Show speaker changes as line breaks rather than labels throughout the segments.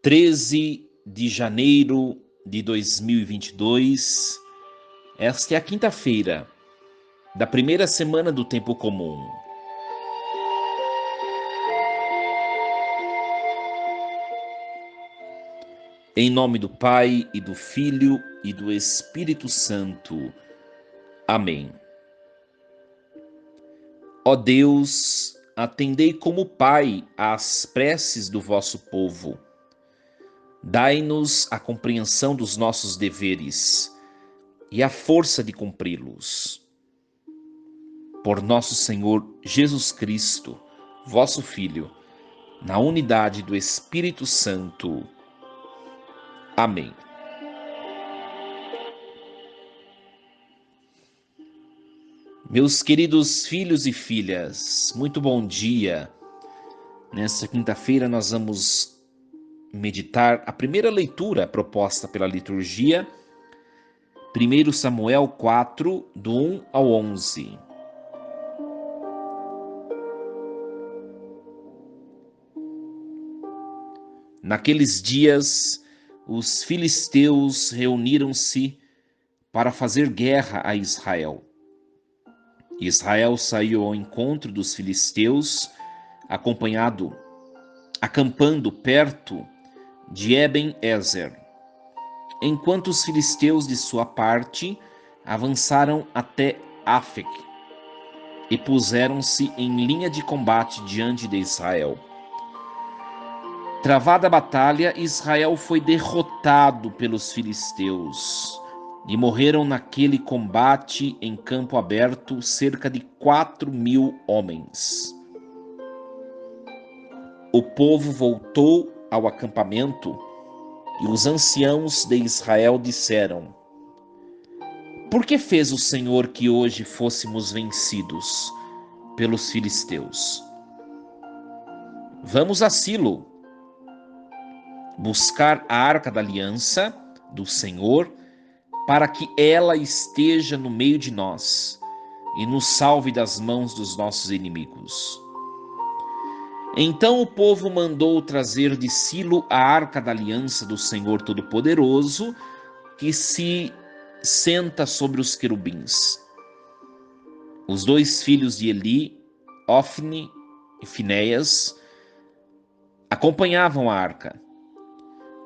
13 de janeiro de 2022. Esta é a quinta-feira da primeira semana do tempo comum. Em nome do Pai, e do Filho, e do Espírito Santo. Amém. Ó Deus, atendei como Pai às preces do vosso povo. Dai-nos a compreensão dos nossos deveres e a força de cumpri-los. Por nosso Senhor Jesus Cristo, vosso Filho, na unidade do Espírito Santo. Amém. Meus queridos filhos e filhas, muito bom dia. Nesta quinta-feira nós vamos meditar a primeira leitura proposta pela liturgia, 1 Samuel 4, do 1 ao 11. Naqueles dias, os filisteus reuniram-se para fazer guerra a Israel. Israel saiu ao encontro dos filisteus, acampando perto de Eben-Ezer, enquanto os filisteus, de sua parte, avançaram até Afec e puseram-se em linha de combate diante de Israel. Travada a batalha, Israel foi derrotado pelos filisteus e morreram naquele combate em campo aberto cerca de 4.000 homens. O povo voltou ao acampamento e os anciãos de Israel disseram: Por que fez o Senhor que hoje fôssemos vencidos pelos filisteus? Vamos a Silo, buscar a arca da aliança do Senhor, para que ela esteja no meio de nós e nos salve das mãos dos nossos inimigos. Então o povo mandou trazer de Silo a arca da aliança do Senhor Todo-Poderoso, que se senta sobre os querubins. Os dois filhos de Eli, Ofni e Finéias, acompanhavam a arca.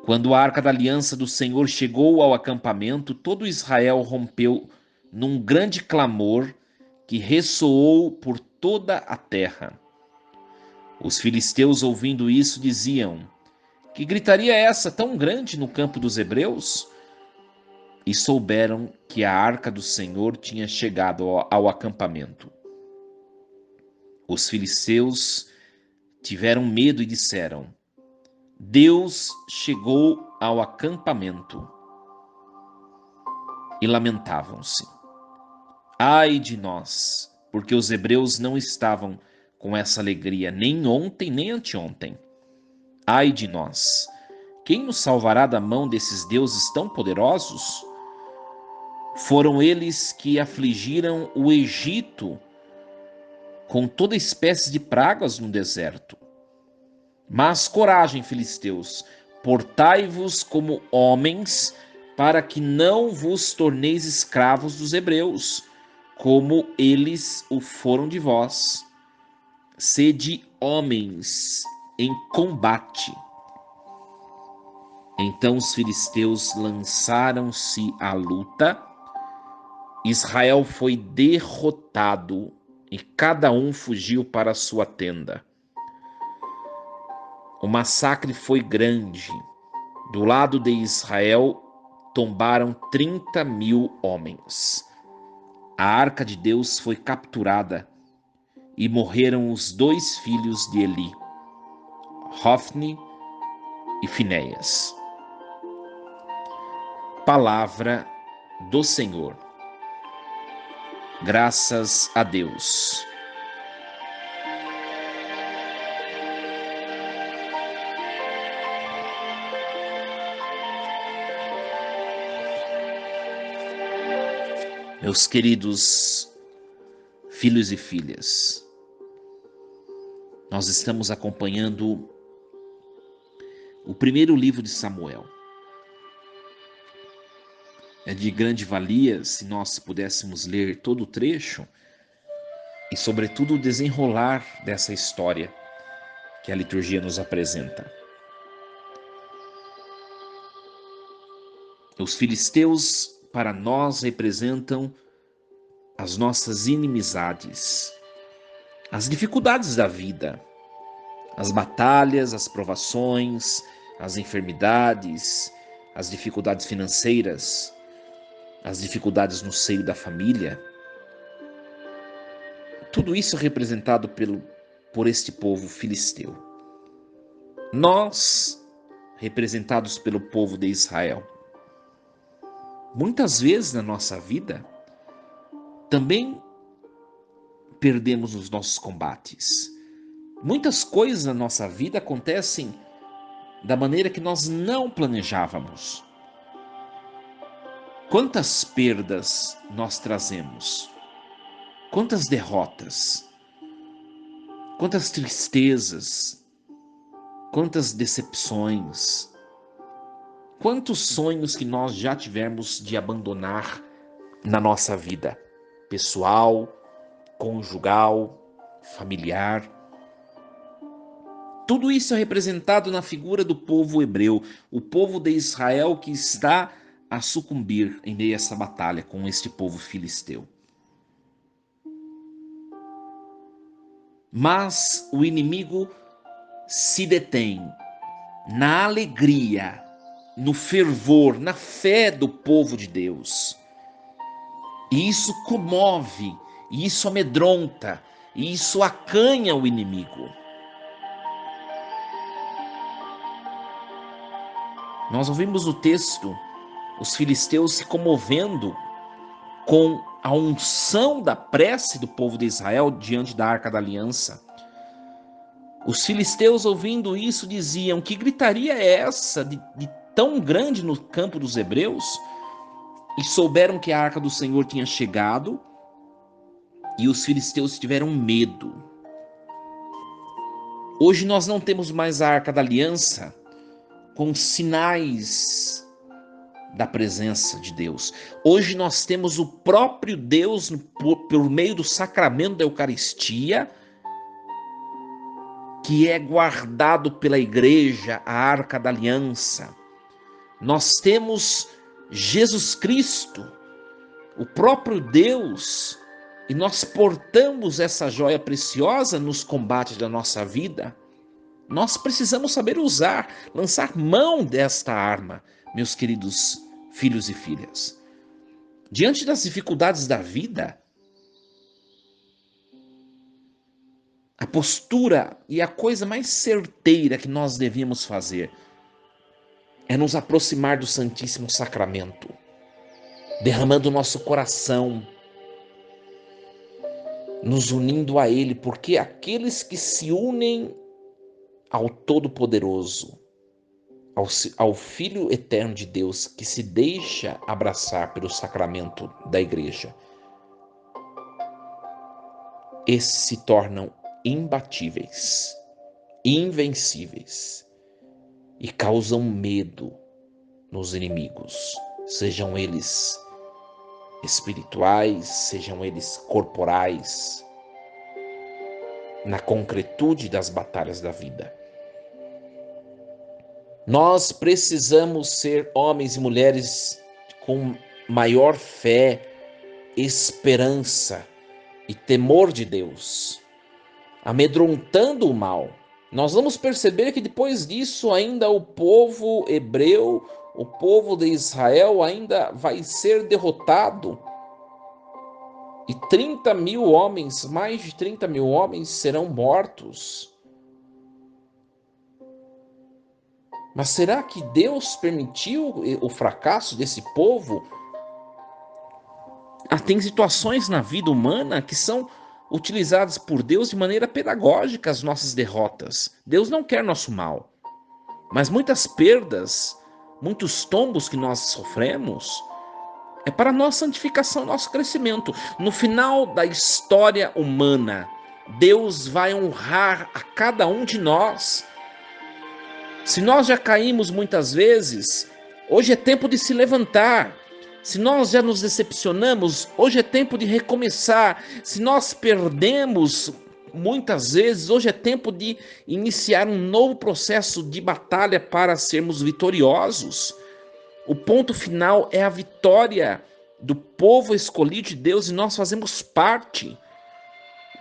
Quando a arca da aliança do Senhor chegou ao acampamento, todo Israel rompeu num grande clamor que ressoou por toda a terra. Os filisteus, ouvindo isso, diziam: Que gritaria é essa tão grande no campo dos hebreus? E souberam que a arca do Senhor tinha chegado ao acampamento. Os filisteus tiveram medo e disseram: Deus chegou ao acampamento. E lamentavam-se: Ai de nós, porque os hebreus não estavam com essa alegria nem ontem nem anteontem. Ai de nós, quem nos salvará da mão desses deuses tão poderosos? Foram eles que afligiram o Egito com toda espécie de pragas no deserto. Mas coragem, filisteus, portai-vos como homens, para que não vos torneis escravos dos hebreus, como eles o foram de vós. Sede homens em combate. Então os filisteus lançaram-se à luta. Israel foi derrotado e cada um fugiu para sua tenda. O massacre foi grande. Do lado de Israel, tombaram 30.000 homens. A arca de Deus foi capturada e morreram os dois filhos de Eli, Hofni e Finéias. Palavra do Senhor. Graças a Deus. Meus queridos filhos e filhas, nós estamos acompanhando o primeiro livro de Samuel. É de grande valia se nós pudéssemos ler todo o trecho e, sobretudo, o desenrolar dessa história que a liturgia nos apresenta. Os filisteus, para nós, representam as nossas inimizades, as dificuldades da vida, as batalhas, as provações, as enfermidades, as dificuldades financeiras, as dificuldades no seio da família. Tudo isso é representado por este povo filisteu. Nós, representados pelo povo de Israel, muitas vezes na nossa vida, também perdemos os nossos combates. Muitas coisas na nossa vida acontecem da maneira que nós não planejávamos. Quantas perdas nós trazemos? Quantas derrotas? Quantas tristezas? Quantas decepções? Quantos sonhos que nós já tivemos de abandonar na nossa vida pessoal, conjugal, familiar? Tudo isso é representado na figura do povo hebreu, o povo de Israel que está a sucumbir em meio a essa batalha com este povo filisteu. Mas o inimigo se detém na alegria, no fervor, na fé do povo de Deus. E isso comove, e isso amedronta, e isso acanha o inimigo. Nós ouvimos o texto, os filisteus se comovendo com a unção da prece do povo de Israel diante da Arca da Aliança. Os filisteus, ouvindo isso, diziam: que gritaria é essa de tão grande no campo dos hebreus? E souberam que a Arca do Senhor tinha chegado, e os filisteus tiveram medo. Hoje nós não temos mais a Arca da Aliança com sinais da presença de Deus. Hoje nós temos o próprio Deus por meio do sacramento da Eucaristia, que é guardado pela igreja, a Arca da Aliança. Nós temos Jesus Cristo, o próprio Deus, e nós portamos essa joia preciosa nos combates da nossa vida. Nós precisamos saber usar, lançar mão desta arma, meus queridos filhos e filhas. Diante das dificuldades da vida, a postura e a coisa mais certeira que nós devíamos fazer é nos aproximar do Santíssimo Sacramento, derramando o nosso coração, nos unindo a Ele, porque aqueles que se unem ao Todo-Poderoso, ao Filho Eterno de Deus, que se deixa abraçar pelo sacramento da igreja, esses se tornam imbatíveis, invencíveis e causam medo nos inimigos, sejam eles espirituais, sejam eles corporais, na concretude das batalhas da vida. Nós precisamos ser homens e mulheres com maior fé, esperança e temor de Deus, amedrontando o mal. Nós vamos perceber que depois disso ainda o povo hebreu, o povo de Israel ainda vai ser derrotado. E 30 mil homens, mais de 30 mil homens serão mortos. Mas será que Deus permitiu o fracasso desse povo? Tem situações na vida humana que são utilizadas por Deus de maneira pedagógica as nossas derrotas. Deus não quer nosso mal. Mas muitas perdas, muitos tombos que nós sofremos, é para nossa santificação, nosso crescimento. No final da história humana, Deus vai honrar a cada um de nós Se nós já caímos muitas vezes, hoje é tempo de se levantar. Se nós já nos decepcionamos, hoje é tempo de recomeçar. Se nós perdemos muitas vezes, hoje é tempo de iniciar um novo processo de batalha para sermos vitoriosos. O ponto final é a vitória do povo escolhido de Deus e nós fazemos parte.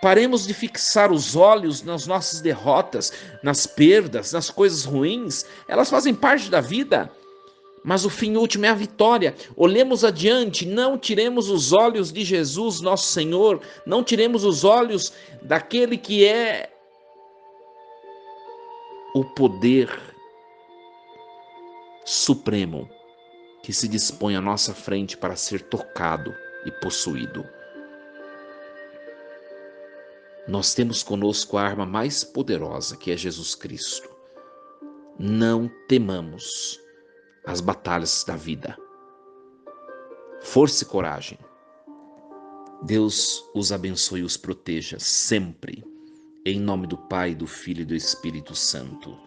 Paremos de fixar os olhos nas nossas derrotas, nas perdas, nas coisas ruins. Elas fazem parte da vida, mas o fim último é a vitória. Olhemos adiante, não tiremos os olhos de Jesus, nosso Senhor, não tiremos os olhos daquele que é o poder supremo que se dispõe à nossa frente para ser tocado e possuído. Nós temos conosco a arma mais poderosa, que é Jesus Cristo. Não temamos as batalhas da vida. Força e coragem. Deus os abençoe e os proteja sempre. Em nome do Pai, do Filho e do Espírito Santo.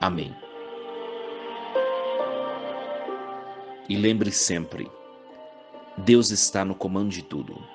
Amém. E lembre sempre, Deus está no comando de tudo.